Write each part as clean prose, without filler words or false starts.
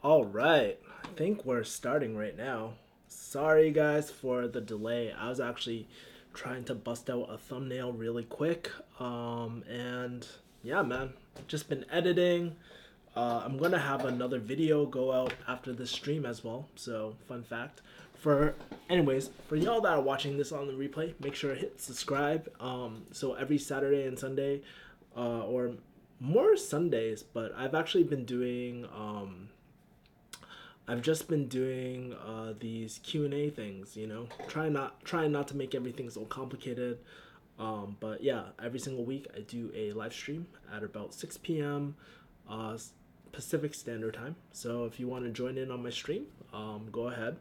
All right, I think we're starting right now. Sorry guys for the delay. I was actually trying to bust out a thumbnail really quick. And yeah, man, just been editing. I'm gonna have another video go out after this stream as well. So fun fact. For y'all that are watching this on the replay, make sure to hit subscribe. So every Saturday and Sunday, or more Sundays, but I've actually been doing I've just been doing these Q&A things, trying not to make everything so complicated. But yeah, every single week I do a live stream at about 6 p.m. Uh, Pacific Standard Time. So if you want to join in on my stream, go ahead.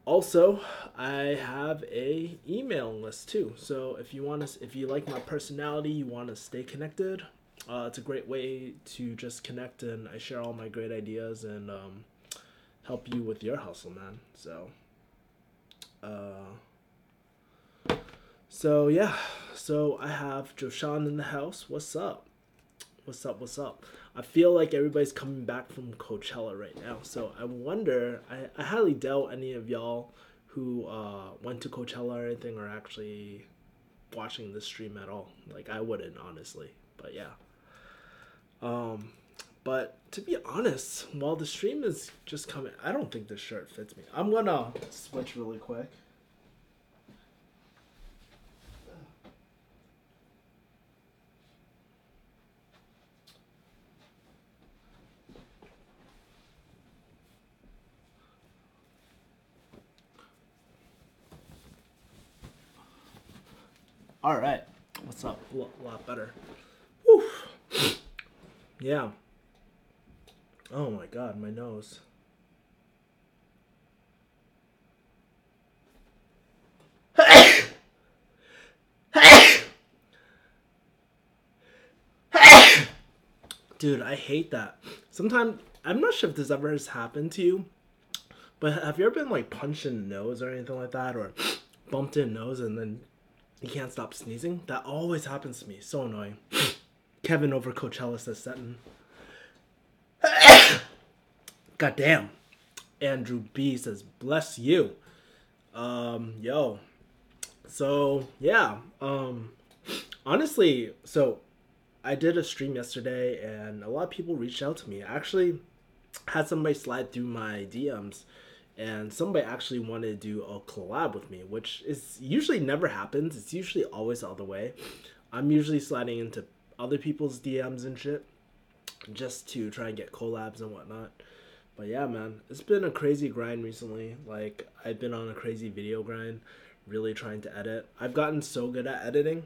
Also, I have a email list too. So if you like my personality, you want to stay connected. It's a great way to just connect, and I share all my great ideas and help you with your hustle, man. Uh, so yeah, so I have Joshan in the house. What's up? What's up? What's up? I feel like everybody's coming back from Coachella right now, so I wonder. I highly doubt any of y'all who went to Coachella or anything are actually watching this stream at all. Like I wouldn't honestly, but yeah. Um, but to be honest, while the stream is just coming, I don't think this shirt fits me. I'm gonna switch really quick. All right, what's up? A lot better. Whew. Yeah. Oh my god, my nose. Dude, I hate that. Sometimes I'm not sure if this ever has happened to you, but have you ever been like punched in the nose or anything like that, or bumped in the nose and then you can't stop sneezing? That always happens to me. So annoying. Kevin over Coachella says Seton. Goddamn. Andrew B says bless you. Yo. So yeah. Honestly, so I did a stream yesterday and a lot of people reached out to me. I actually had somebody slide through my DMs and somebody actually wanted to do a collab with me, which is usually never happens. It's usually always the other way. I'm usually sliding into other people's DMs and shit just to try and get collabs and whatnot. But yeah, man, it's been a crazy grind recently. Like, I've been on a crazy video grind, really trying to edit. I've gotten so good at editing,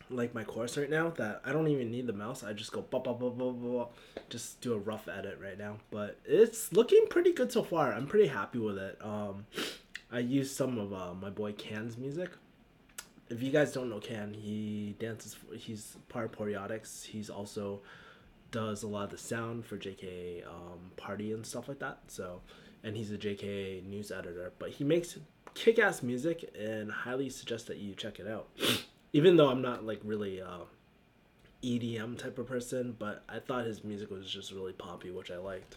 like my course right now, that I don't even need the mouse. I just go blah, blah, blah, blah, blah, just do a rough edit right now. But it's looking pretty good so far. I'm pretty happy with it. I used some of my boy Can's music. If you guys don't know Can, he dances. He's part of Poriotics. He's also does a lot of the sound for JK Party and stuff like that. So, and he's a JK news editor. But he makes kick-ass music, and highly suggest that you check it out. Even though I'm not like really EDM type of person, but I thought his music was just really poppy, which I liked.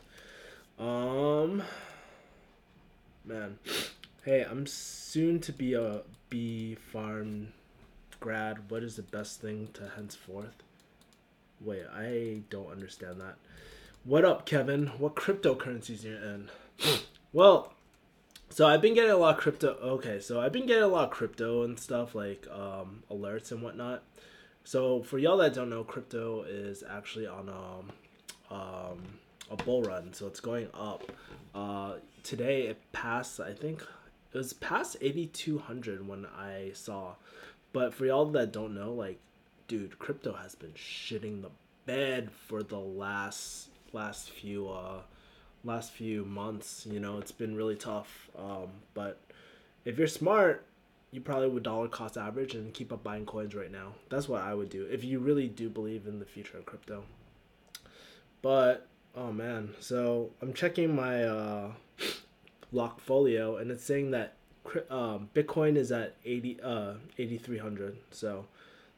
Man, hey, I'm soon to be a bee farm grad. What is the best thing to henceforth? Wait, I don't understand that. What up, Kevin? What cryptocurrencies you're in? Well, so I've been getting a lot of crypto. Okay, so I've been getting a lot of crypto and stuff like alerts and whatnot. So for y'all that don't know, crypto is actually on a bull run. So it's going up. Today it passed. I think it was past 8,200 when I saw. But for y'all that don't know, like, dude, crypto has been shitting the bed for the last few months. It's been really tough. But if you're smart, you probably would dollar cost average and keep up buying coins right now. That's what I would do if you really do believe in the future of crypto. But oh man, so I'm checking my Blockfolio and it's saying that Bitcoin is at 8,300. So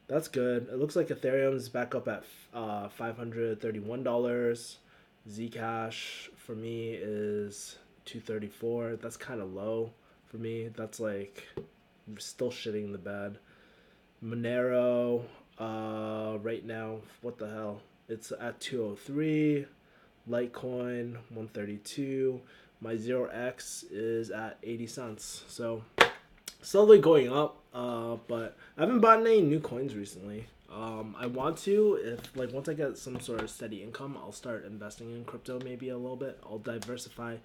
that's good. It looks like Ethereum is back up at $531. Zcash for me is 234. That's kind of low for me. That's like still shitting the bed. Monero, right now, what the hell? It's at 203. Litecoin 132. My 0x is at 80 cents. So slowly going up, but I haven't bought any new coins recently. I want to, if like once I get some sort of steady income, I'll start investing in crypto maybe a little bit. I'll diversify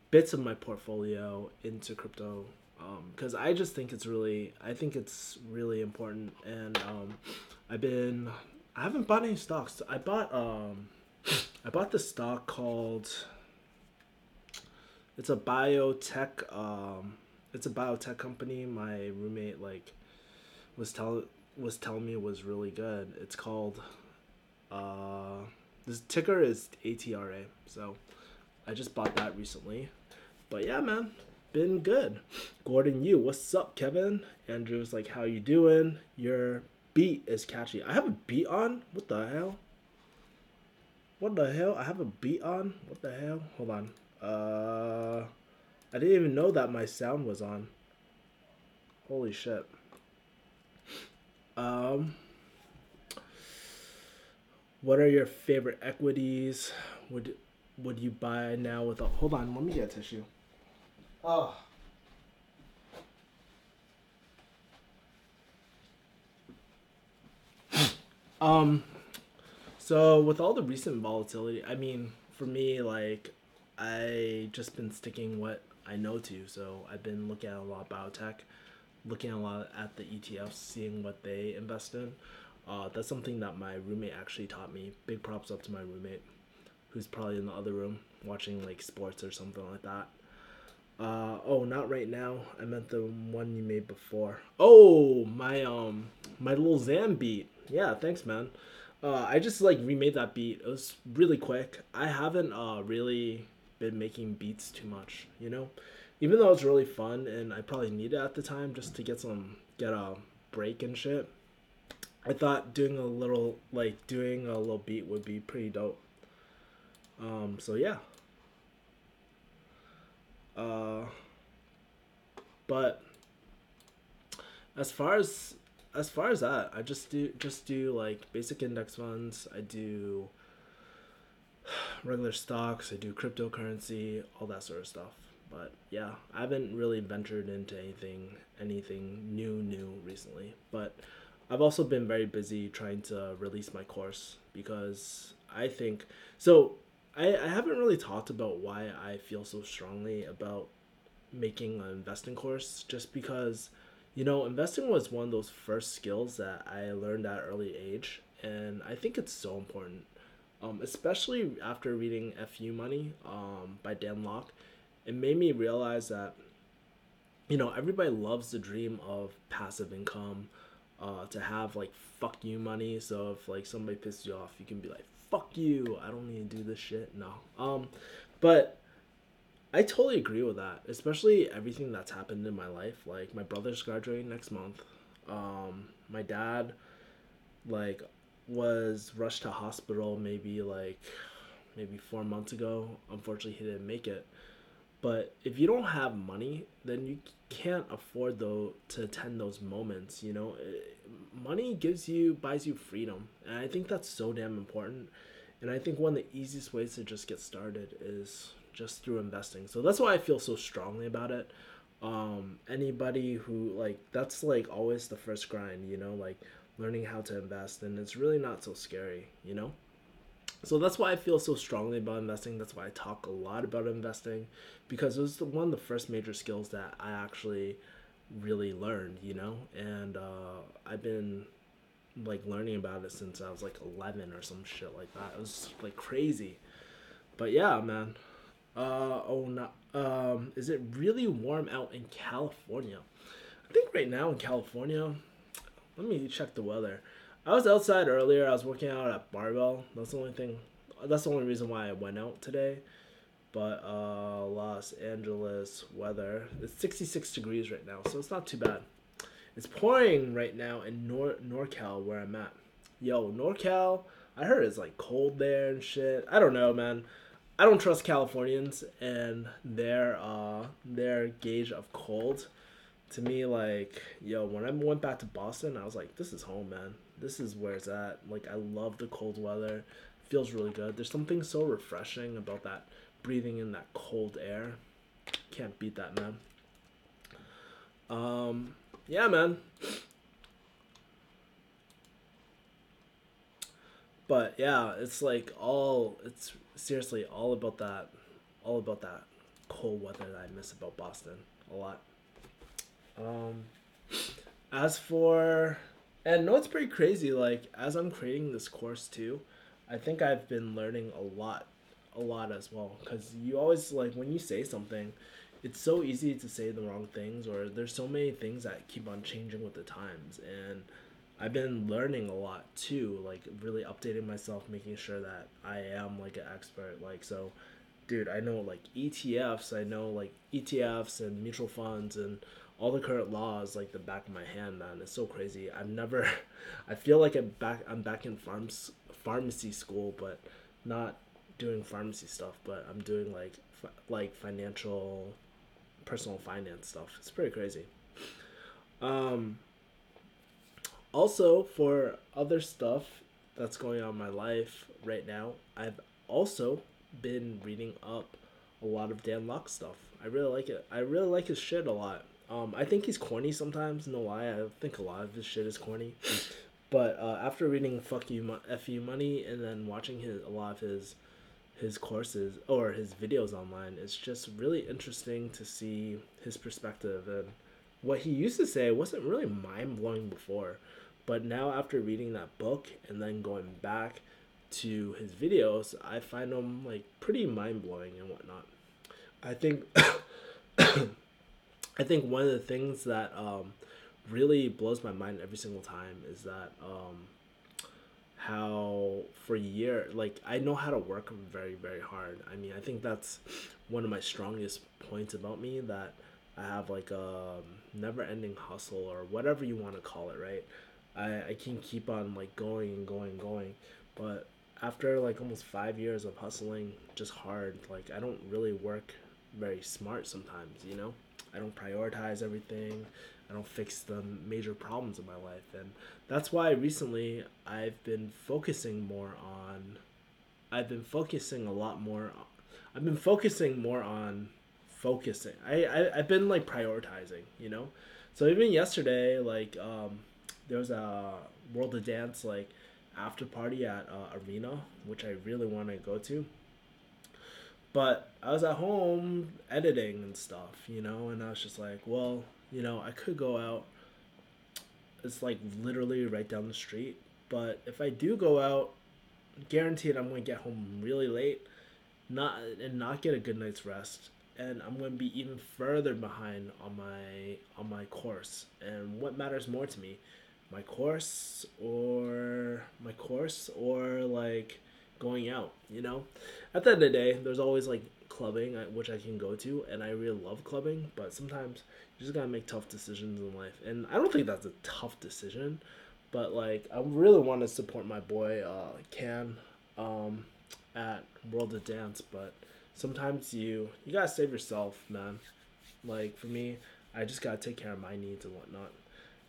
bits of my portfolio into crypto, because I just think I think it's really important. And I haven't bought any stocks. I bought this stock called, it's a biotech, it's a biotech company. My roommate like was telling me it was really good. It's called, this ticker is ATRA. So I just bought that recently. But yeah, man, been good. Gordon, you, what's up, Kevin? Andrew's like, how you doing? Your beat is catchy. I have a beat on? What the hell? What the hell? I have a beat on? What the hell? Hold on. I didn't even know that my sound was on. Holy shit. Um, what are your favorite equities? Would you buy now with a, hold on, let me get a tissue. Oh. Um, so with all the recent volatility, I mean, for me, like, I just been sticking what I know to. So I've been looking at a lot of biotech, looking a lot at the ETFs, seeing what they invest in. That's something that my roommate actually taught me. Big props up to my roommate, who's probably in the other room watching like sports or something like that. Oh, not right now. I meant the one you made before. Oh, my little Zam beat. Yeah, thanks, man. I just like remade that beat. It was really quick. I haven't really been making beats too much, you know? Even though it's really fun and I probably need it at the time just to get a break and shit. I thought doing a little beat would be pretty dope. So yeah. Uh but as far as that, I just do like basic index funds. I do regular stocks. I do cryptocurrency, all that sort of stuff. But yeah, I haven't really ventured into anything new recently. But I've also been very busy trying to release my course because I think so. I haven't really talked about why I feel so strongly about making an investing course, just because investing was one of those first skills that I learned at an early age, and I think it's so important, especially after reading "Fu Money" by Dan Locke. It made me realize that everybody loves the dream of passive income, to have like fuck you money. So if like somebody pisses you off, you can be like fuck you. I don't need to do this shit. No. But I totally agree with that, especially everything that's happened in my life. Like my brother's graduating next month. My dad like was rushed to hospital maybe 4 months ago. Unfortunately, he didn't make it. But if you don't have money, then you can't afford though to attend those moments. Money buys you freedom, and I think that's so damn important. And I think one of the easiest ways to just get started is just through investing. So that's why I feel so strongly about it. Anybody who like that's like always the first grind, like learning how to invest, and it's really not so scary. So that's why I feel so strongly about investing. That's why I talk a lot about investing, because it was one of the first major skills that I actually really learned. And I've been like learning about it since I was like 11 or some shit like that. It was like crazy. But yeah, man. Oh, not. Is it really warm out in California? I think right now in California, let me check the weather. I was outside earlier. I was working out at Barbell. That's the only thing. That's the only reason why I went out today. But Los Angeles weather. It's 66 degrees right now, so it's not too bad. It's pouring right now in NorCal where I'm at. Yo, NorCal. I heard it's like cold there and shit. I don't know, man. I don't trust Californians and their gauge of cold. To me, like, yo, when I went back to Boston, I was like, this is home, man. This is where it's at. Like, I love the cold weather. Feels really good. There's something so refreshing about that, breathing in that cold air. Can't beat that, man. Yeah, man. But yeah, it's like it's seriously all about that cold weather that I miss about Boston a lot. Um, as for, and no, it's pretty crazy. Like as I'm creating this course too, I think I've been learning a lot as well. Cause you always like when you say something, it's so easy to say the wrong things, or there's so many things that keep on changing with the times, and I've been learning a lot too, like really updating myself, making sure that I am like an expert. Like so, dude, I know like ETFs, I know like ETFs and mutual funds and all the current laws like the back of my hand, man. It's so crazy. I've never, I feel like I'm back in pharmacy school, but not doing pharmacy stuff, but I'm doing like like financial, personal finance stuff. It's pretty crazy. Um, Also, for other stuff that's going on in my life right now, I've also been reading up a lot of Dan Locke stuff. I really like it. I really like his shit a lot. I think he's corny sometimes. No lie, I think a lot of his shit is corny. But after reading F You Money and then watching a lot of his courses or his videos online, it's just really interesting to see his perspective, and what he used to say wasn't really mind blowing before, but now after reading that book and then going back to his videos, I find them like pretty mind blowing and whatnot. I think I think one of the things that really blows my mind every single time is that how for a year, like I know how to work very hard. I mean, I think that's one of my strongest points about me, that I have like a never ending hustle or whatever you want to call it, right? I can keep on like going and going, but after like almost 5 years of hustling just hard, like I don't really work very smart sometimes, you know? I don't prioritize everything. I don't fix the major problems in my life. And that's why recently I've been focusing a lot more. I've been focusing more on focusing. I've been like prioritizing, you know? So even yesterday, like, there was a World of Dance, like, after party at Arena, which I really want to go to. But I was at home editing and stuff, you know, and I was just like, well, you know, I could go out. It's like literally right down the street. But if I do go out, guaranteed I'm going to get home really late, not get a good night's rest, and I'm going to be even further behind on my course. And what matters more to me, my course or like going out, you know? At the end of the day, there's always like clubbing, which I can go to, and I really love clubbing, but sometimes you just got to make tough decisions in life. And I don't think that's a tough decision, but like I really want to support my boy Can um at World of Dance, but sometimes you gotta save yourself, man. Like for me, I just gotta take care of my needs and whatnot.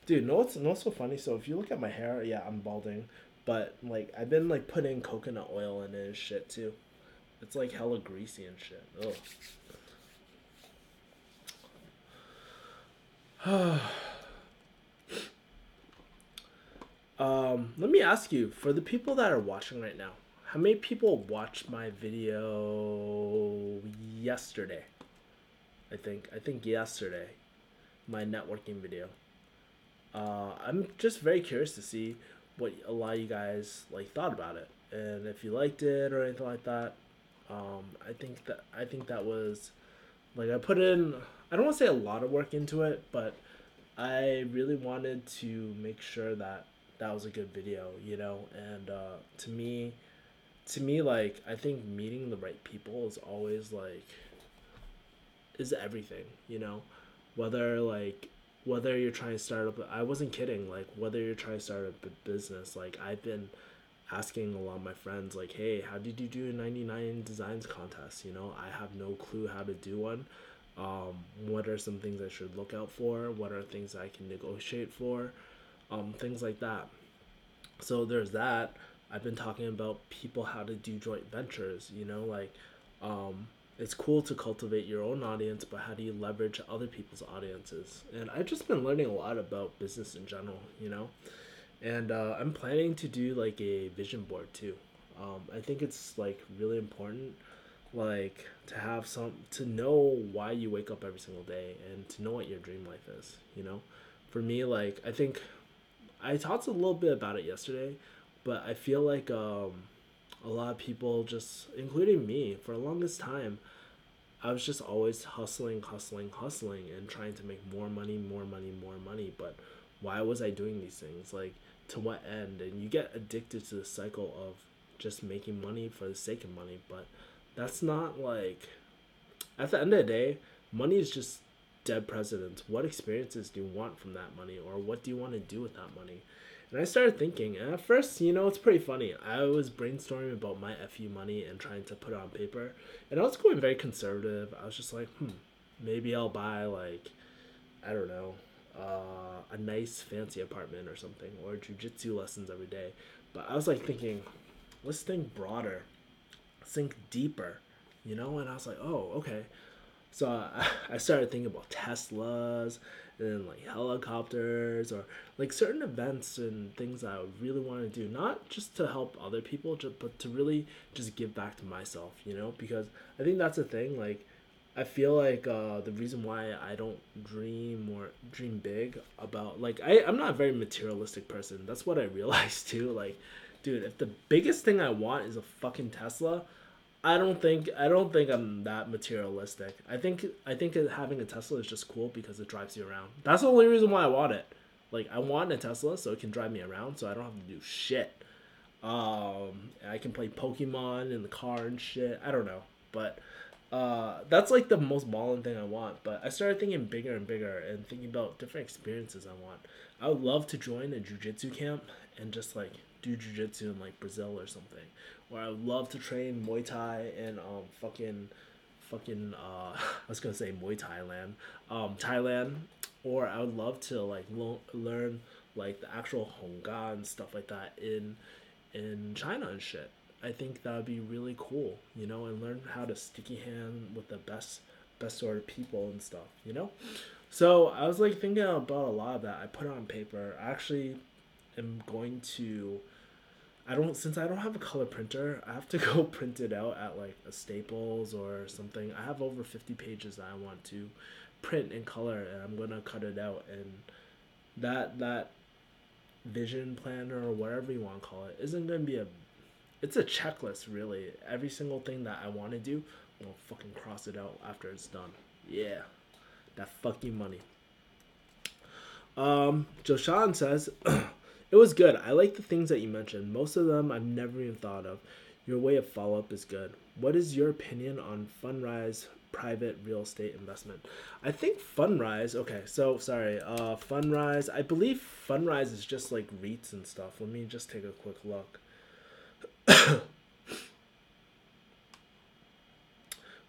Dude, know what's so funny? So if you look at my hair, yeah, I'm balding, but like I've been like putting coconut oil in it and shit too. It's like hella greasy and shit. Ugh. Let me ask you, for the people that are watching right now, how many people watched my video yesterday? I think yesterday, my networking video. I'm just very curious to see what a lot of you guys like thought about it, and if you liked it or anything like that. I think that was like I put in. I don't want to say a lot of work into it, but I really wanted to make sure that that was a good video, you know. And to me, like I think meeting the right people is always like is everything, you know. Whether like whether you're trying to start up, I wasn't kidding. Like whether you're trying to start a business, like I've been asking a lot of my friends like, hey, how did you do a 99 designs contest? You know, I have no clue how to do one. What are some things I should look out for? What are things I can negotiate for? Things like that. So there's that. I've been talking about people how to do joint ventures, you know, like it's cool to cultivate your own audience, but how do you leverage other people's audiences? And I've just been learning a lot about business in general, you know. And I'm planning to do like a vision board too. I think it's like really important, like to have some to know why you wake up every single day and to know what your dream life is. You know, for me, like I think I talked a little bit about it yesterday, but I feel like a lot of people, just including me, for the longest time, I was just always hustling, hustling, hustling, and trying to make more money, more money, more money. But why was I doing these things? Like, to what end? And you get addicted to the cycle of just making money for the sake of money. But that's not like, at the end of the day, money is just dead presidents. What experiences do you want from that money, or what do you want to do with that money? And I started thinking, and at first, you know, it's pretty funny. I was brainstorming about my FU money and trying to put it on paper, and I was going very conservative. I was just like, maybe I'll buy like, I don't know, a nice fancy apartment or something, or jujitsu lessons every day. But I was like thinking, let's think broader, think deeper, you know. And I was like, oh, okay. So I started thinking about Teslas and then like helicopters, or like certain events and things that I would really want to do, not just to help other people, but to really just give back to myself, you know, because I think that's the thing. Like, I feel like the reason why I don't dream big about, like, I'm not a very materialistic person. That's what I realized too. Like, dude, if the biggest thing I want is a fucking Tesla, I don't think I'm that materialistic. I think having a Tesla is just cool because it drives you around. That's the only reason why I want it. Like, I want a Tesla so it can drive me around, so I don't have to do shit. I can play Pokemon in the car and shit. I don't know, but that's like the most ballin' thing I want. But I started thinking bigger and bigger and thinking about different experiences I want. I would love to join a jujitsu camp and just like do jujitsu in like Brazil or something. Or I would love to train Muay Thai in fucking I was gonna say Muay Thailand, Thailand. Or I would love to like learn like the actual Honga and stuff like that in China and shit. I think that would be really cool, you know, and learn how to sticky hand with the best sort of people and stuff, you know. So I was like thinking about a lot of that. I put it on paper. I actually am going to. Since I don't have a color printer, I have to go print it out at like a Staples or something. I have over 50 pages that I want to print in color, and I'm gonna cut it out. And that vision planner, or whatever you want to call it, isn't gonna be it's a checklist, really. Every single thing that I want to do, I'll fucking cross it out after it's done. Yeah, that fucking money. Joshan says, it was good. I like the things that you mentioned. Most of them I've never even thought of. Your way of follow up is good. What is your opinion on Fundrise private real estate investment? I think Fundrise, okay, so sorry, Fundrise, I believe Fundrise is just like REITs and stuff. Let me just take a quick look.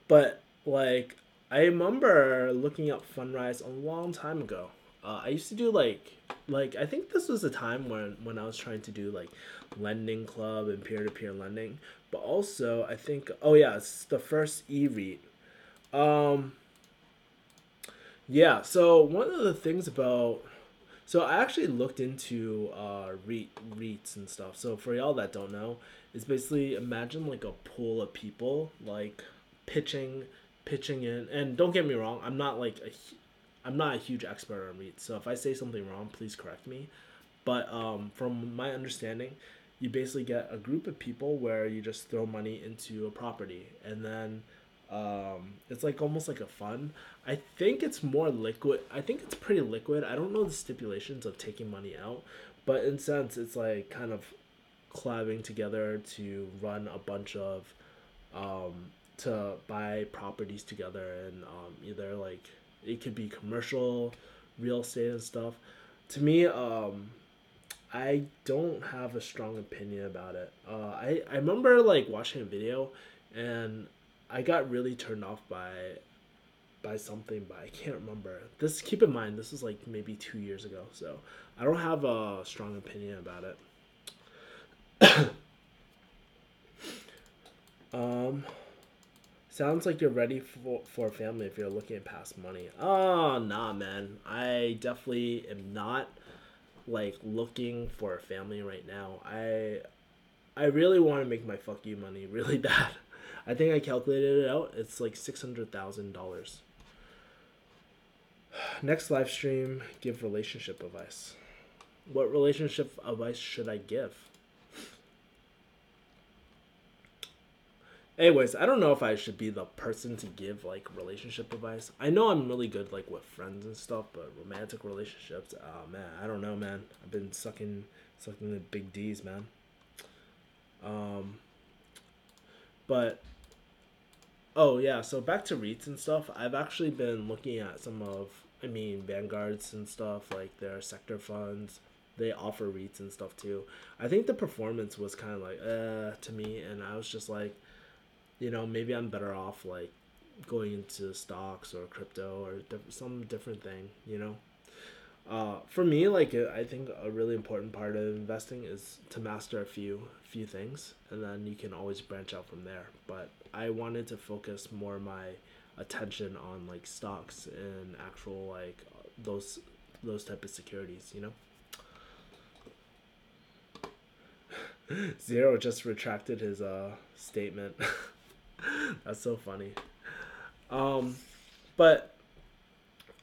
But like, I remember looking up Fundrise a long time ago. I used to do like I think this was a time when I was trying to do like lending club and peer to peer lending, but also I think, oh yeah, it's the first e-REIT. Um, yeah. So one of the things about, so I actually looked into REITs and stuff. So for y'all that don't know, it's basically, imagine like a pool of people like pitching pitching in. And don't get me wrong, I'm not a huge expert on REITs. So if I say something wrong, please correct me. But from my understanding, you basically get a group of people where you just throw money into a property, and then it's like almost like a fund. I think it's more liquid. I think it's pretty liquid. I don't know the stipulations of taking money out, but in sense, it's like kind of collabing together to run a bunch of to buy properties together, and either like it could be commercial real estate and stuff. To me, I don't have a strong opinion about it. I remember like watching a video, and I got really turned off by something, but I can't remember. This keep in mind, this is like maybe 2 years ago, so I don't have a strong opinion about it. Um, Sounds like you're ready for a family if you're looking at past money. Oh, nah, man. I definitely am not like looking for a family right now. I really want to make my fuck you money really bad. I think I calculated it out. It's like $600,000. Next live stream, give relationship advice. What relationship advice should I give? Anyways, I don't know if I should be the person to give like relationship advice. I know I'm really good like with friends and stuff, but romantic relationships, oh man, I don't know, man. I've been sucking the big D's, man. Um, but oh yeah, so back to REITs and stuff. I've actually been looking at some of, I mean, Vanguards and stuff like their sector funds. They offer REITs and stuff too. I think the performance was kind of like to me, and I was just like, maybe I'm better off like going into stocks or crypto or some different thing. For me, like I think a really important part of investing is to master a few things, and then you can always branch out from there. But I wanted to focus more my attention on like stocks and actual like those type of securities. Zero just retracted his statement. That's so funny. Um, but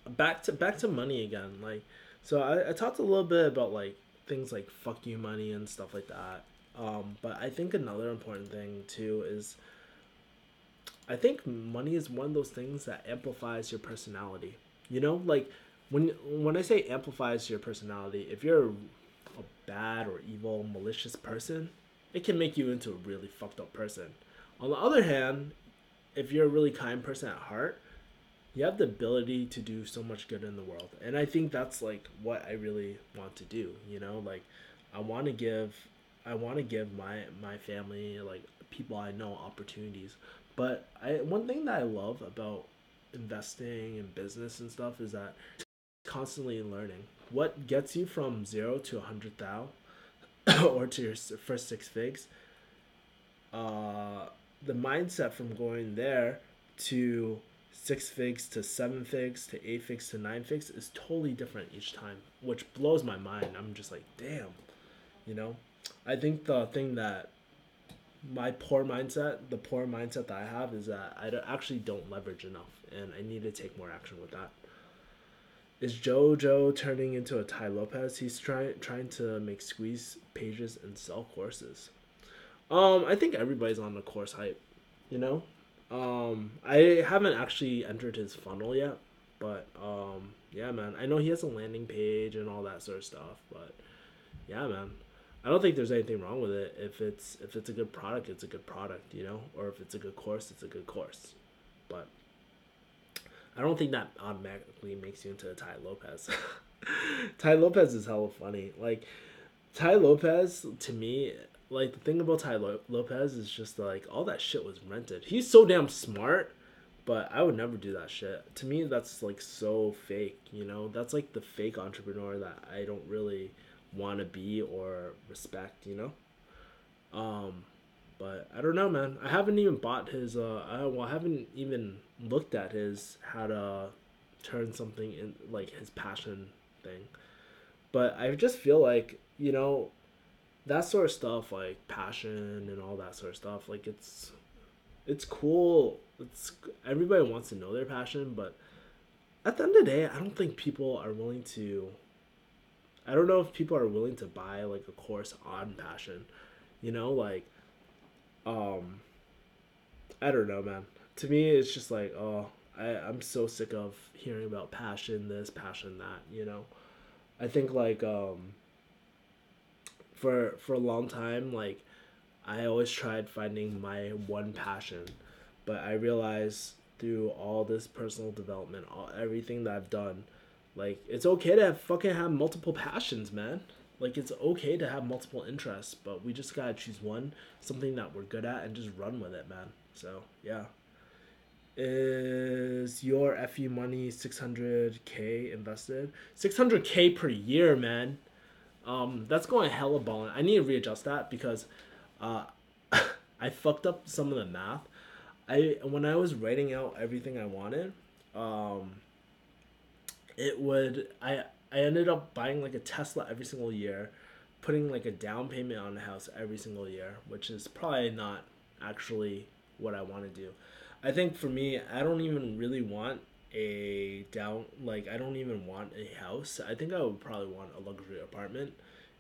back to money again. Like, so I talked a little bit about like things like fuck you money and stuff like that. But I think another important thing too is I think money is one of those things that amplifies your personality. Like when I say amplifies your personality, if you're a bad or evil, malicious person, it can make you into a really fucked up person. On the other hand, if you're a really kind person at heart, you have the ability to do so much good in the world. And I think that's like what I really want to do, like I want to give my family, like people I know, opportunities. But one thing that I love about investing in business and stuff is that constantly learning. What gets you from 0 to 100,000 or to your first six figs, the mindset from going there to six figs to seven figs to eight figs to nine figs is totally different each time, which blows my mind. I'm just like, damn, you know. I think the thing that the poor mindset that I have is that actually don't leverage enough, and I need to take more action with that. Is JoJo turning into a Ty Lopez? He's trying to make squeeze pages and sell courses. I think everybody's on the course hype, you know. I haven't actually entered his funnel yet, but yeah, man. I know he has a landing page and all that sort of stuff, but yeah, man. I don't think there's anything wrong with it. If it's a good product, it's a good product, you know. Or if it's a good course, it's a good course. But I don't think that automatically makes you into a Ty Lopez. Ty Lopez is hella funny. Like Ty Lopez, to me, like the thing about Lopez is just like all that shit was rented. He's so damn smart, but I would never do that shit. To me, that's like so fake. You know, that's like the fake entrepreneur that I don't really want to be or respect. Um, but I don't know, man. I haven't even bought his. I haven't even looked at his how to turn something in like his passion thing. But I just feel like that sort of stuff, like passion and all that sort of stuff. Like it's cool. It's everybody wants to know their passion, but at the end of the day, I don't think people are willing to. I don't know if people are willing to buy like a course on passion. Like um I don't know, man. To me, it's just like, oh, I'm so sick of hearing about passion this, passion that. I think like for a long time, like I always tried finding my one passion, but I realized through all this personal development, everything that I've done, like it's okay to fucking have multiple passions, man. Like, it's okay to have multiple interests, but we just gotta choose one, something that we're good at, and just run with it, man. So yeah. Is your FU money 600K invested? 600K per year, man. That's going hella balling. I need to readjust that because uh, I fucked up some of the math. When I was writing out everything I wanted, um, it would I ended up buying like a Tesla every single year, putting like a down payment on a house every single year, which is probably not actually what I want to do. I think for me, I don't even really want I don't even want a house. I think I would probably want a luxury apartment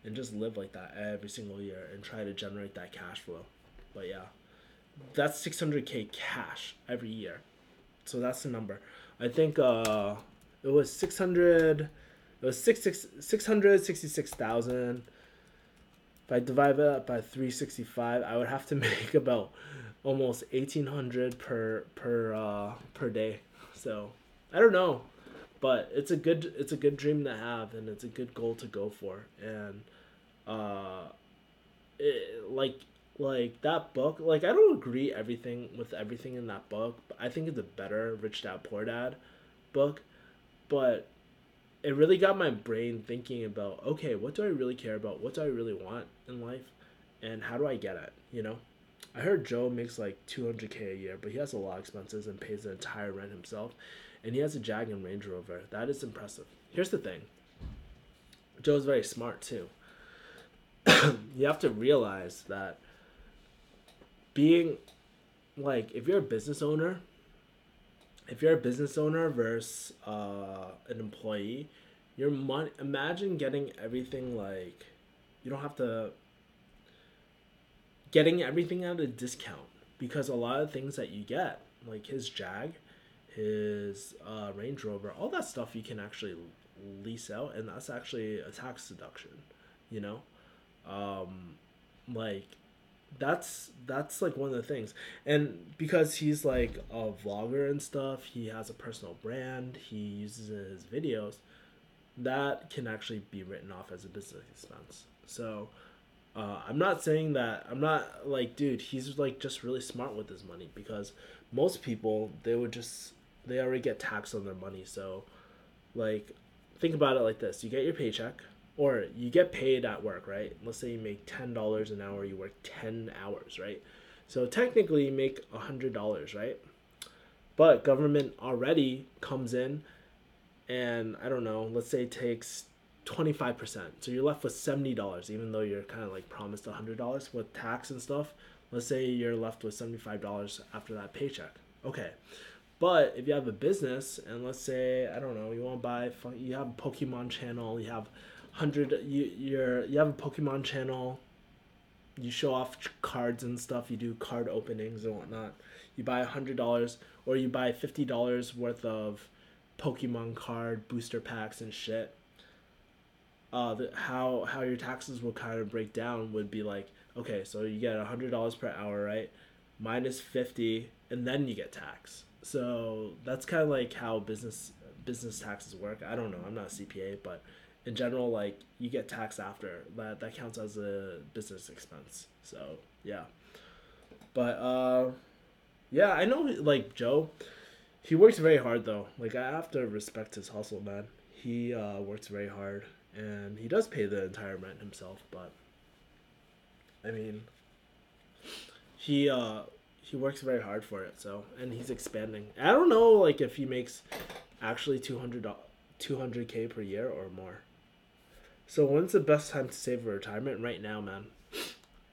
and just live like that every single year and try to generate that cash flow. But yeah, that's 600K cash every year. So that's the number. I think it was 600. It was 666,000. If I divide it up by 365, I would have to make about almost 1,800 per day. So I don't know, but it's a good dream to have, and it's a good goal to go for. And uh, like that book, like I don't agree everything with everything in that book, but I think it's a better Rich Dad Poor Dad book. But it really got my brain thinking about, okay, what do I really care about? What do I really want in life? And how do I get it? You know? I heard Joe makes like 200K a year, but he has a lot of expenses and pays the entire rent himself. And he has a Jag and Range Rover. That is impressive. Here's the thing. Joe's very smart too. You have to realize that being like if you're a business owner versus an employee, your money. Imagine getting everything like you don't have to getting everything at a discount because a lot of things that you get, like his Jag, his Range Rover, all that stuff you can actually lease out, and that's actually a tax deduction. You know, um, like that's like one of the things. And because he's like a vlogger and stuff, he has a personal brand, he uses it in his videos, that can actually be written off as a business expense. So I'm not saying that. I'm not like, dude, he's like just really smart with his money because most people they already get taxed on their money. So like, think about it like this: you get your paycheck, or you get paid at work, right? Let's say you make $10 an hour, you work 10 hours, right? So technically, you make $100, right? But government already comes in and I don't know, let's say it takes 25%. So you're left with $70, even though you're kind of like promised $100 with tax and stuff. Let's say you're left with $75 after that paycheck. Okay. But if you have a business and let's say, I don't know, you want to buy, you have a Pokemon channel, you have 100, you have a Pokemon channel, you show off cards and stuff, you do card openings and whatnot. You buy $100 or you buy $50 worth of Pokemon card booster packs and shit. How your taxes will kind of break down would be like, okay, so you get $100 per hour, right? Minus 50, and then you get tax. So that's kind of like how business taxes work. I don't know. I'm not a CPA, but in general, like you get taxed after that counts as a business expense. So yeah, but yeah, I know like Joe, he works very hard though. Like I have to respect his hustle, man. He works very hard and he does pay the entire rent himself. But I mean, he he works very hard for it. So and he's expanding. I don't know like if he makes actually 200K per year or more. So when's the best time to save for retirement? Right now, man.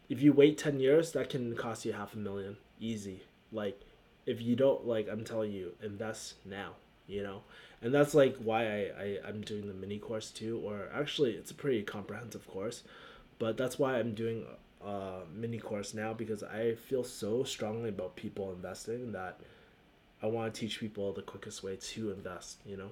If you wait 10 years, that can cost you $500,000 easy. Like if you don't, like I'm telling you, invest now, you know. And that's like why I'm doing the mini course too, or actually it's a pretty comprehensive course, but that's why I'm doing a mini course now because I feel so strongly about people investing that I want to teach people the quickest way to invest, you know.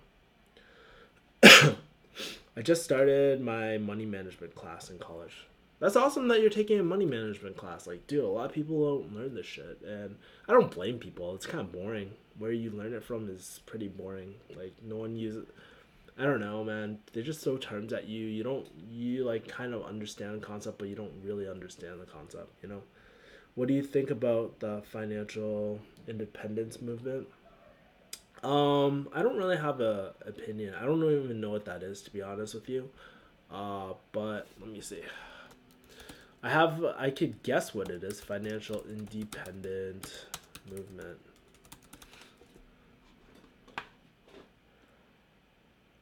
I just started my money management class in college. That's awesome that you're taking a money management class. Like, dude, a lot of people don't learn this shit, and I don't blame people. It's kind of boring. Where you learn it from is pretty boring. Like, no one uses. I don't know, man. They just throw terms at you. You like kind of understand the concept, but you don't really understand the concept, you know? What do you think about the financial independence movement? I don't really have a opinion. I don't even know what that is, to be honest with you. But let me see. I could guess what it is. Financial independent movement.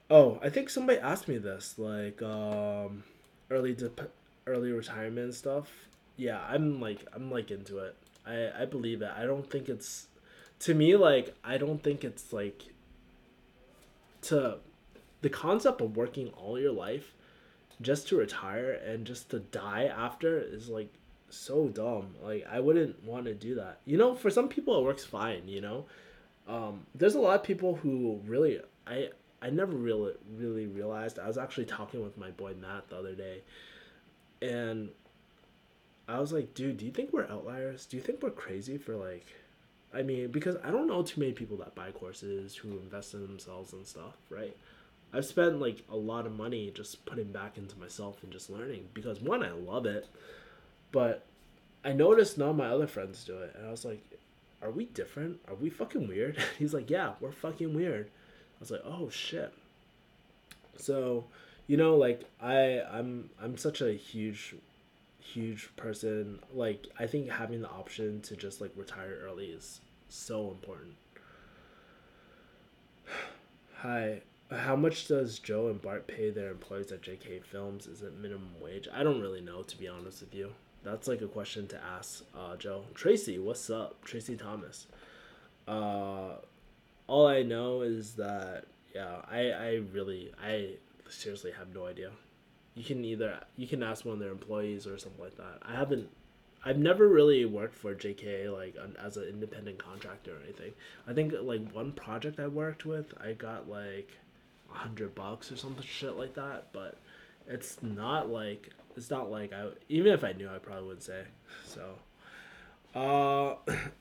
Oh, I think somebody asked me this, like early dep early retirement stuff. Yeah, I'm like into it. I believe it. I don't think it's to me like I don't think it's like to the concept of working all your life just to retire and just to die after is like so dumb. Like I wouldn't want to do that. You know, for some people it works fine, you know. There's a lot of people who really I never really realized. I was actually talking with my boy Matt the other day, and I was like, dude, do you think we're outliers? Do you think we're crazy for like? I mean, because I don't know too many people that buy courses who invest in themselves and stuff, right? I've spent like a lot of money just putting back into myself and just learning because one, I love it, but I noticed none of my other friends do it, and I was like, "Are we different? Are we fucking weird?" He's like, "Yeah, we're fucking weird." I was like, "Oh shit." So, you know, like I'm such a huge person. Like I think having the option to just like retire early is so important. Hi. How much does Joe and Bart pay their employees at JK Films? Is it minimum wage? I don't really know, to be honest with you. That's like a question to ask Joe. Tracy, what's up? Tracy Thomas. Uh, all I know is that, yeah, I seriously have no idea. You can ask one of their employees or something like that. I've never really worked for JK like as an independent contractor or anything. I think like one project I worked with, I got like $100 or something shit like that. But it's not like I even if I knew, I probably wouldn't say. So, uh,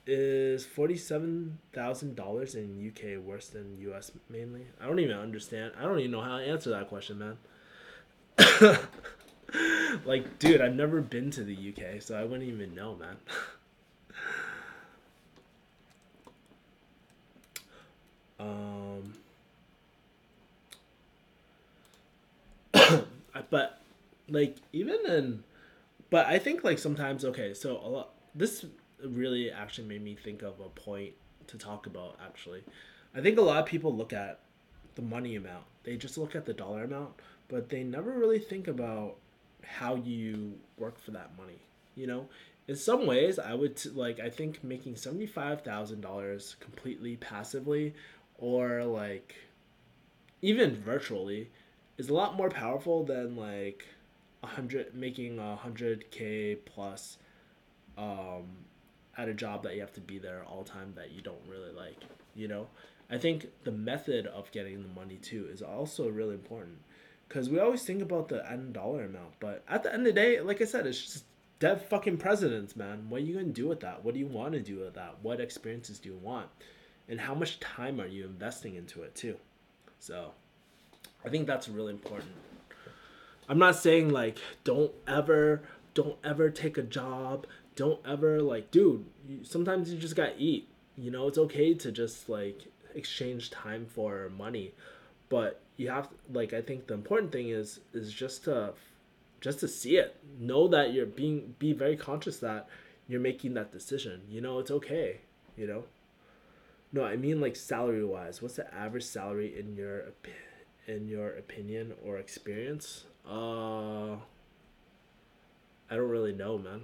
is $47,000 in UK worse than US mainly? I don't even understand. I don't even know how to answer that question, man. Like, dude, I've never been to the UK, so I wouldn't even know, man. um, but like even in, but I think like sometimes okay, so a lot. This really actually made me think of a point to talk about. Actually, I think a lot of people look at the money amount. They just look at the dollar amount, but they never really think about how you work for that money. You know, in some ways, like I think making $75,000 completely passively, or like even virtually, is a lot more powerful than like 100k plus um, at a job that you have to be there all the time that you don't really like. You know, I think the method of getting the money too is also really important because we always think about the end dollar amount, but at the end of the day, like I said, it's just dead fucking presidents, man. What are you gonna do with that? What do you want to do with that? What experiences do you want? And how much time are you investing into it too? So I think that's really important. I'm not saying like don't ever take a job. Don't ever like dude, sometimes you just got to eat. You know, it's okay to just like exchange time for money. But you have like I think the important thing is just to see it. Know that you're being be very conscious that you're making that decision. You know, it's okay, you know? No, I mean like salary wise. What's the average salary in your opinion or experience? I don't really know, man.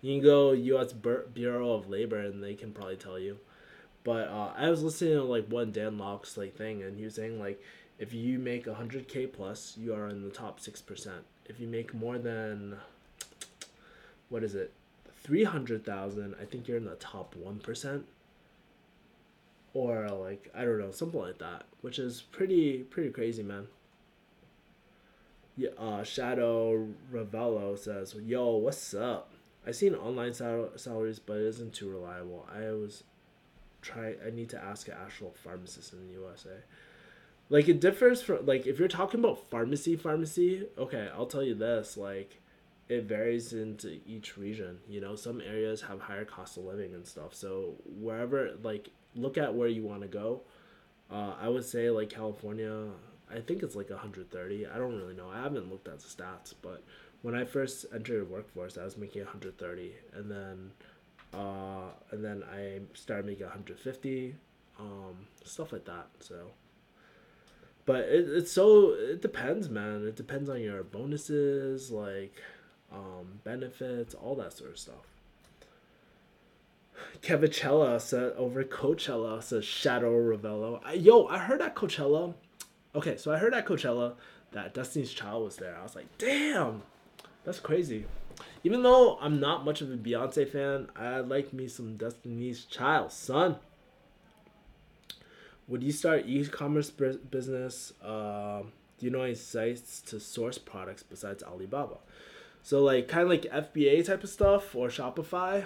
You can go U.S. Bureau of Labor and they can probably tell you. But I was listening to like one Dan Locke's like thing, and he was saying like if you make 100k plus, you are in the top 6%. If you make more than what is it, 300,000, I think you're in the top 1%, or like I don't know, something like that, which is pretty crazy, man. Yeah, Shadow Ravello says, "Yo, what's up? I seen online salaries, but it isn't too reliable. I need to ask an actual pharmacist in the USA. Like it differs from like if you're talking about pharmacy, okay, I'll tell you this, like it varies into each region. You know, some areas have higher cost of living and stuff. So wherever like look at where you want to go. I would say like California, I think it's like 130. I don't really know. I haven't looked at the stats, but when I first entered the workforce, I was making 130, and then I started making 150, stuff like that. So but it depends, man. It depends on your bonuses, like benefits, all that sort of stuff. Kevicella said over Coachella says Shadow Ravello. I heard at Coachella. Okay, so I heard at Coachella that Destiny's Child was there. I was like, damn, that's crazy. Even though I'm not much of a Beyonce fan, I like me some Destiny's Child, son. Would you start e-commerce business? Do you know any sites to source products besides Alibaba? So like kind of like FBA type of stuff or Shopify.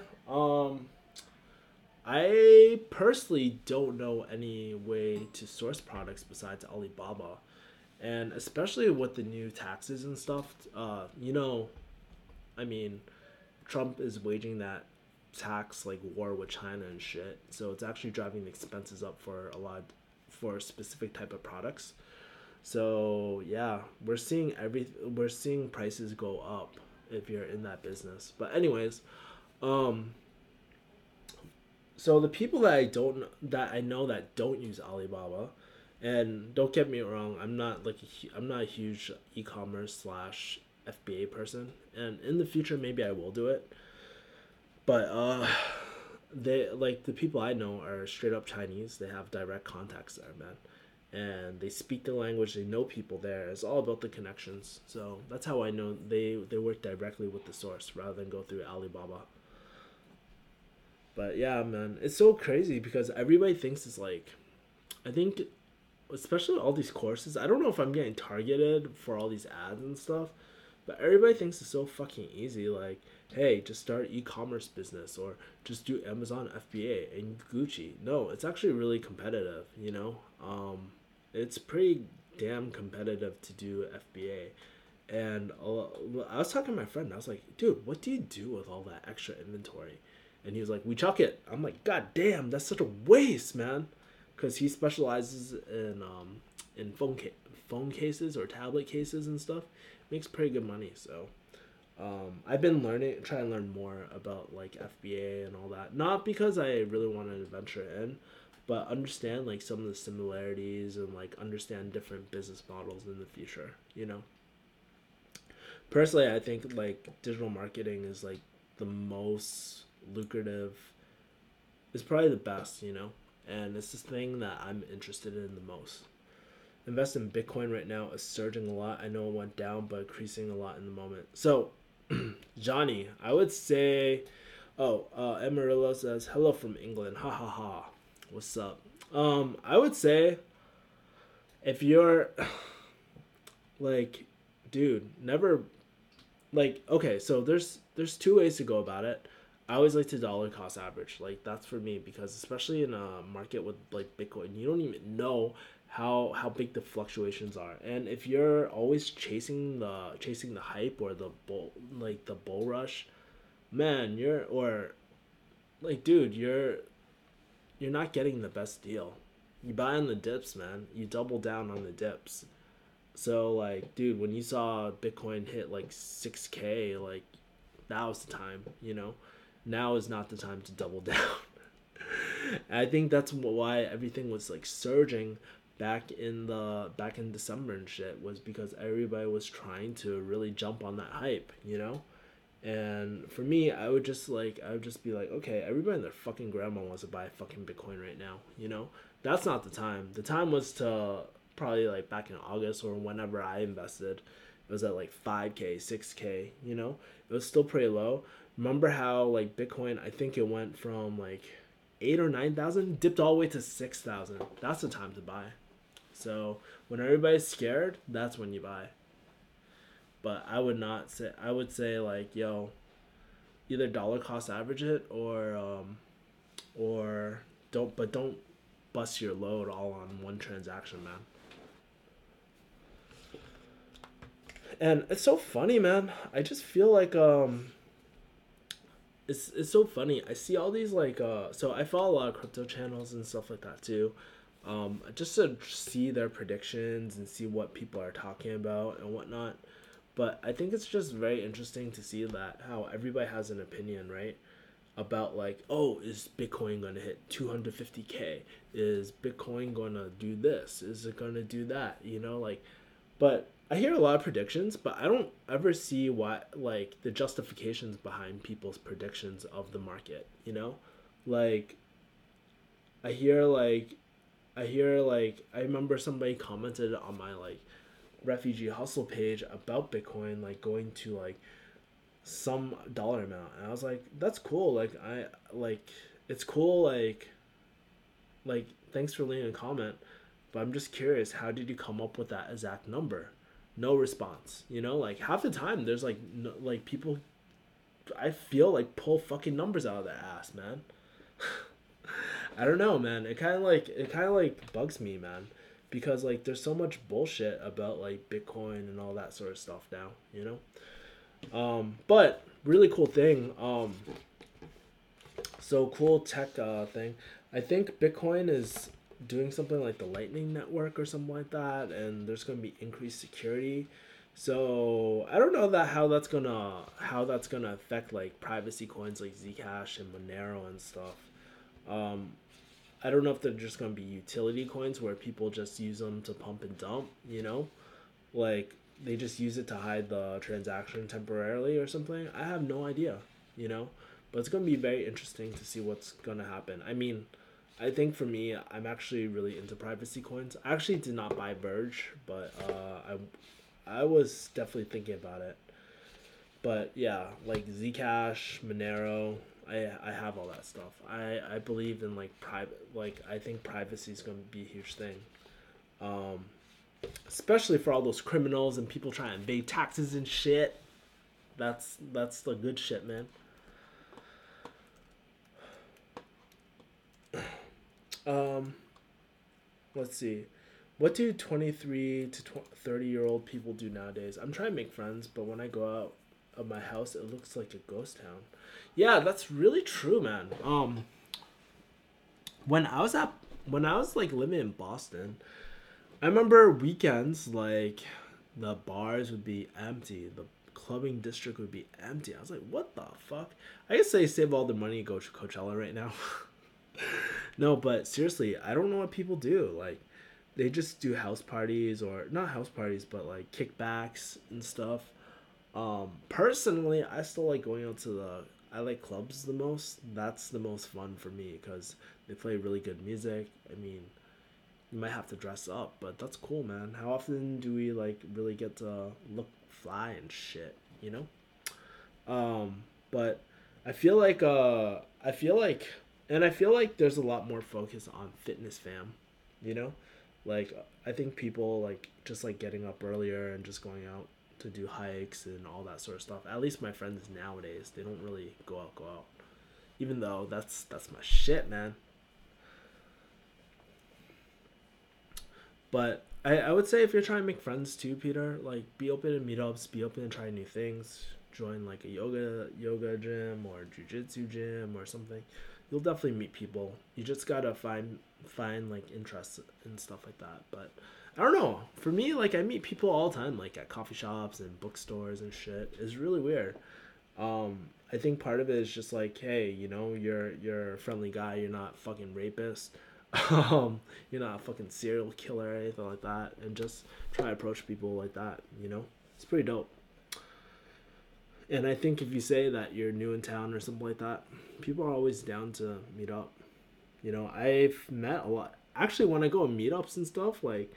I personally don't know any way to source products besides Alibaba, and especially with the new taxes and stuff. I mean, Trump is waging that tax like war with China and shit. So it's actually driving the expenses up for a lot for specific type of products. So yeah, we're seeing prices go up if you're in that business. But anyways, um so the people that I know that don't use Alibaba, and don't get me wrong, I'm not a huge e-commerce slash FBA person, and in the future maybe I will do it. But they like the people I know are straight up Chinese. They have direct contacts there, man, and they speak the language. They know people there. It's all about the connections. So that's how I know they work directly with the source rather than go through Alibaba. But yeah, man, it's so crazy because everybody thinks it's like, I think, especially all these courses. I don't know if I'm getting targeted for all these ads and stuff, but everybody thinks it's so fucking easy. Like, hey, just start e-commerce business or just do Amazon FBA and Gucci. No, it's actually really competitive. It's pretty damn competitive to do FBA. And I was talking to my friend. I was like, dude, what do you do with all that extra inventory? And he was like, we chuck it. I'm like, god damn, that's such a waste, man. Because he specializes in phone cases or tablet cases and stuff. Makes pretty good money. So I've been trying to learn more about like FBA and all that. Not because I really wanted to venture in, but understand like some of the similarities and like understand different business models in the future. Personally, I think like digital marketing is like the most lucrative. It's probably the best, and it's this thing that I'm interested in the most. Invest in Bitcoin right now is surging a lot. I know it went down, but increasing a lot in the moment. So, Johnny, I would say, Amarillo says hello from England. Ha ha ha. What's up? I would say if you're like, dude, never like okay. So there's two ways to go about it. I always like to dollar cost average. Like that's for me because especially in a market with like Bitcoin, you don't even know how big the fluctuations are. And if you're always chasing the hype or the bull rush, man, you're not getting the best deal. You buy on the dips, man. You double down on the dips. So like, dude, when you saw Bitcoin hit like 6K, like that was the time. Now is not the time to double down. I think that's why everything was like surging back in December and shit was because everybody was trying to really jump on that hype. And for me, I would just be like, okay, everybody and their fucking grandma wants to buy fucking Bitcoin right now. That's not the time. The time was to probably like back in August or whenever I invested. It was at like 5K, 6K. It was still pretty low. Remember how like Bitcoin, I think it went from like 8 or 9 thousand, dipped all the way to 6,000. That's the time to buy. So when everybody's scared, that's when you buy. But I would say like, yo, either dollar cost average it or don't bust your load all on one transaction, man. And it's so funny, man. I just feel like it's so funny. I see all these like so I follow a lot of crypto channels and stuff like that too. Just to see their predictions and see what people are talking about and whatnot. But I think it's just very interesting to see that how everybody has an opinion, right? About like, oh, is Bitcoin going to hit 250K? Is Bitcoin going to do this? Is it going to do that? You know, like, but I hear a lot of predictions, but I don't ever see what like the justifications behind people's predictions of the market, you know? Like I hear like I remember somebody commented on my like refugee hustle page about Bitcoin like going to like some dollar amount. And I was like, that's cool. Like I like it's cool like thanks for leaving a comment, but I'm just curious, how did you come up with that exact number? No response. You know, like half the time there's like no, like people I feel like pull fucking numbers out of their ass, man. I don't know, man. It kind of like bugs me, man, because like there's so much bullshit about like Bitcoin and all that sort of stuff now, you know. But really cool thing. So cool tech thing. I think Bitcoin is doing something like the Lightning Network or something like that, and there's going to be increased security. So I don't know that how that's gonna affect like privacy coins like Zcash and Monero and stuff. Um, I don't know if they're just gonna be utility coins where people just use them to pump and dump. You know, like they just use it to hide the transaction temporarily or something. I have no idea, you know, but it's going to be very interesting to see what's going to happen. I mean, I think for me, I'm actually really into privacy coins. I actually did not buy Verge, but I was definitely thinking about it. But yeah, like Zcash, Monero, I have all that stuff. I believe in like private, like I think privacy is going to be a huge thing. Um, Especially for all those criminals and people trying to evade taxes and shit. That's the good shit, man. Um, let's see. What do 23 to 30-year-old people do nowadays? I'm trying to make friends, but when I go out of my house, it looks like a ghost town. Yeah, that's really true, man. When I was at when I was like living in Boston, I remember weekends like the bars would be empty, the clubbing district would be empty. I was like, what the fuck? I guess they save all the money and go to Coachella right now. No, but seriously, I don't know what people do. Like, they just do house parties or not house parties, but like kickbacks and stuff. Personally, I still like going out to the. I like clubs the most. That's the most fun for me because they play really good music. I mean, you might have to dress up, but that's cool, man. How often do we like really get to look fly and shit, you know? But I feel like and I feel like there's a lot more focus on fitness fam, you know? Like I think people like just like getting up earlier and just going out to do hikes and all that sort of stuff. At least my friends nowadays, they don't really go out. Even though that's my shit, man. But I would say if you're trying to make friends too, Peter, like be open to meetups, be open to trying new things. Join like a yoga gym or jujitsu gym or something. You'll definitely meet people. You just gotta find like interests and stuff like that. But I don't know. For me, like I meet people all the time, like at coffee shops and bookstores and shit. It's really weird. I think part of it is just like, hey, you know, you're a friendly guy. You're not fucking rapist. You're not a fucking serial killer or anything like that, and just try to approach people like that. You know, it's pretty dope. And I think if you say that you're new in town or something like that, people are always down to meet up. You know, I've met a lot. Actually, when I go on meetups and stuff, like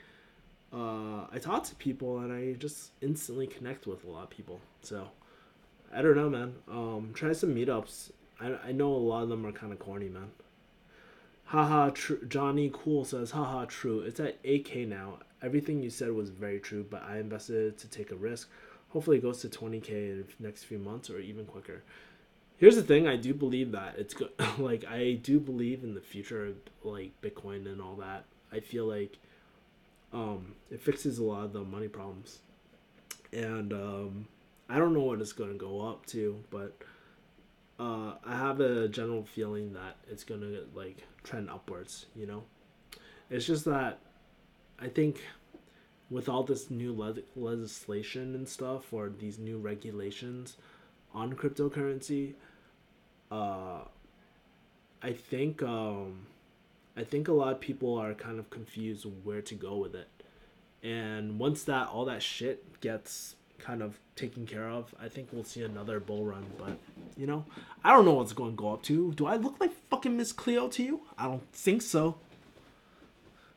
I talk to people and I just instantly connect with a lot of people. So I don't know, man. Try some meetups. I know a lot of them are kind of corny, man. Haha, true. Johnny Cool says, haha, true. It's at 8K now. Everything you said was very true, but I invested to take a risk. Hopefully, it goes to 20K in the next few months or even quicker. Here's the thing: I do believe that it's good. Like, I do believe in the future of like Bitcoin and all that. I feel like it fixes a lot of the money problems. and I don't know what it's gonna go up to, but I have a general feeling that it's gonna like trend upwards. It's just that I think with all this new legislation and stuff, or these new regulations on cryptocurrency, uh, I think I think a lot of people are kind of confused where to go with it. And once that all that shit gets kind of taken care of, I think we'll see another bull run. But I don't know what's going to go up to. Do I look like fucking Miss Cleo to you? I don't think so.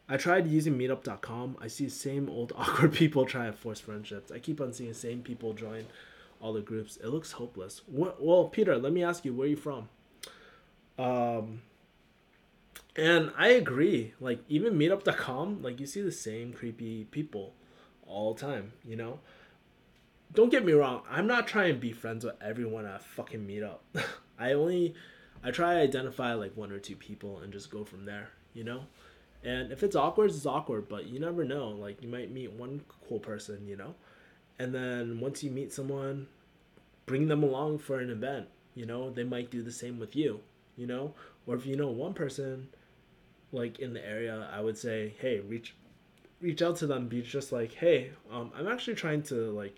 I tried using Meetup.com. I see the same old awkward people trying to force friendships. I keep on seeing the same people join all the groups. It looks hopeless. Well, Peter, let me ask you, where are you from? Um, and I agree. Like, even Meetup.com, like, you see the same creepy people all the time. Don't get me wrong. I'm not trying to be friends with everyone at fucking Meetup. I only, I try to identify like one or two people and just go from there. And if it's awkward, it's awkward, but you never know. Like, you might meet one cool person. And then once you meet someone, bring them along for an event. They might do the same with you. Or if you know one person, like in the area, I would say, hey, reach out to them. Be just like, hey, I'm actually trying to like,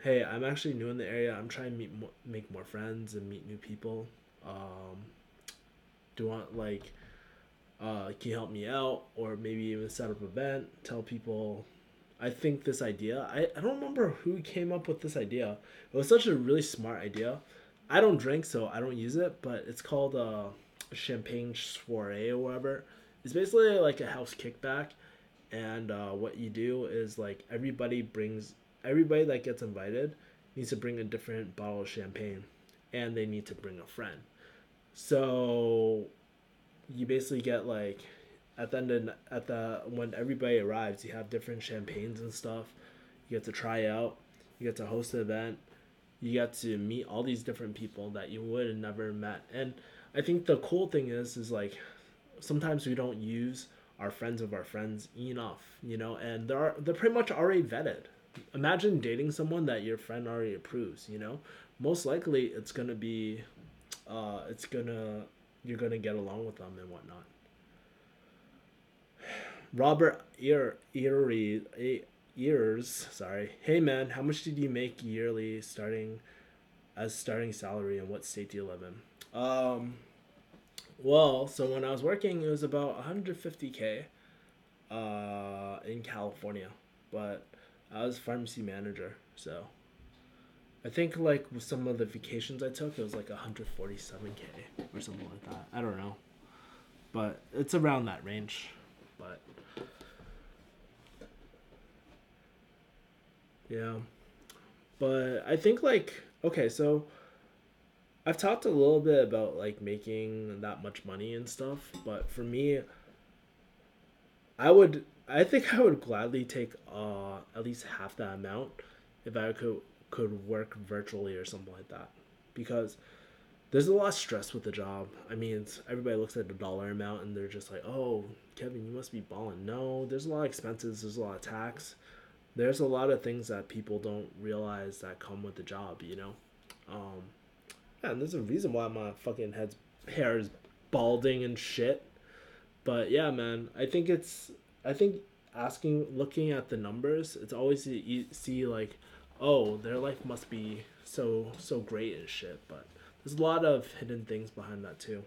hey, I'm actually new in the area. I'm trying to make more friends and meet new people. Um, do you want like can you help me out, or maybe even set up an event, tell people I think this idea, I don't remember who came up with this idea. It was such a really smart idea. I don't drink, so I don't use it, but it's called champagne soiree or whatever. It's basically like a house kickback, and what you do is like everybody that gets invited needs to bring a different bottle of champagne, and they need to bring a friend. So you basically get like at the when everybody arrives, you have different champagnes and stuff. You get to try out. You get to host an event. You get to meet all these different people that you would have never met. And I think the cool thing is like sometimes we don't use our friends of our friends enough, and they're pretty much already vetted. Imagine dating someone that your friend already approves. Most likely it's gonna you're gonna get along with them and whatnot. Robert Ears, sorry. Hey man, how much did you make yearly starting salary, and what state do you live in? Well, so when I was working, it was about 150K in California, but I was pharmacy manager, so I think like with some of the vacations I took, it was like 147K or something like that. I don't know, but it's around that range. But yeah, but I think like okay, so I've talked a little bit about like making that much money and stuff, but for me, I think I would gladly take at least half that amount if I could work virtually or something like that, because there's a lot of stress with the job. I mean, everybody looks at the dollar amount and they're just like, "Oh, Kevin, you must be balling." No, there's a lot of expenses. There's a lot of tax. There's a lot of things that people don't realize that come with the job. Um, yeah, and there's a reason why my fucking hair is balding and shit. But yeah, man, I think looking at the numbers, it's always you see like, oh, their life must be so great and shit. But there's a lot of hidden things behind that too.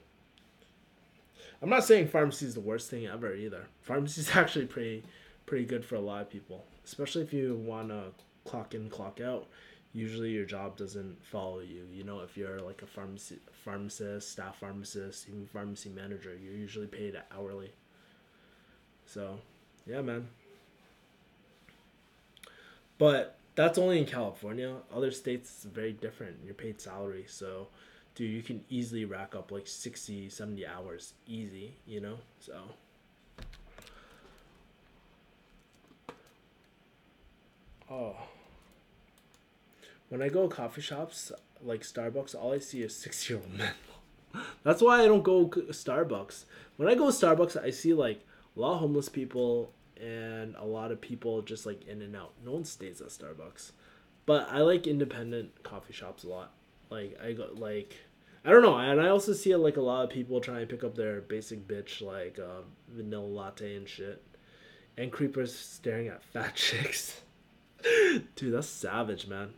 I'm not saying pharmacy is the worst thing ever either. Pharmacy is actually pretty good for a lot of people, especially if you want to clock in, clock out. Usually your job doesn't follow you. If you're like a pharmacist, staff pharmacist, even pharmacy manager, you're usually paid hourly. So, yeah, man. But that's only in California. Other states it's very different. You're paid salary. So, dude, you can easily rack up like 60, 70 hours easy. So, oh, when I go to coffee shops like Starbucks, all I see is 6-year-old men. That's why I don't go Starbucks. When I go to Starbucks, I see like a lot of homeless people, and a lot of people just like in and out. No one stays at Starbucks. But I like independent coffee shops a lot. Like I go like I don't know, and I also see like a lot of people trying to pick up their basic bitch like vanilla latte and shit, and creepers staring at fat chicks. Dude, that's savage, man.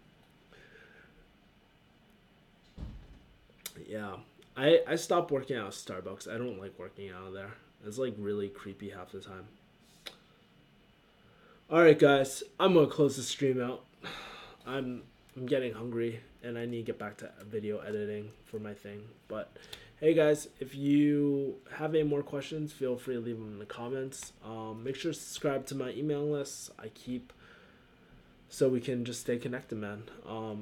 Yeah, I stopped working out at Starbucks. I don't like working out of there. It's like really creepy half the time. All right, guys, I'm gonna close the stream out. I'm I'm getting hungry and I need to get back to video editing for my thing. But hey guys, if you have any more questions, feel free to leave them in the comments. Make sure to subscribe to my email list. I keep so we can just stay connected, man.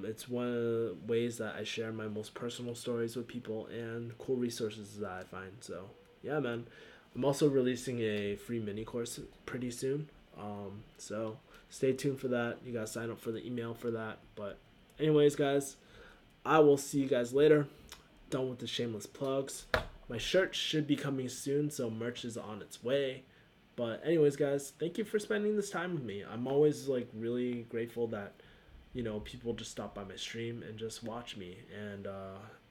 It's one of the ways that I share my most personal stories with people and cool resources that I find. So yeah, man. I'm also releasing a free mini course pretty soon. So stay tuned for that. You gotta sign up for the email for that. But anyways, guys, I will see you guys later. Done with the shameless plugs. My shirt should be coming soon, so merch is on its way. But anyways, guys, thank you for spending this time with me. I'm always like really grateful that people just stop by my stream and just watch me. And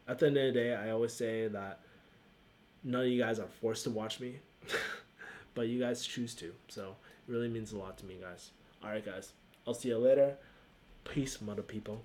at the end of the day, I always say that none of you guys are forced to watch me, but you guys choose to. So it really means a lot to me, guys. All right, guys. I'll see you later. Peace, mother people.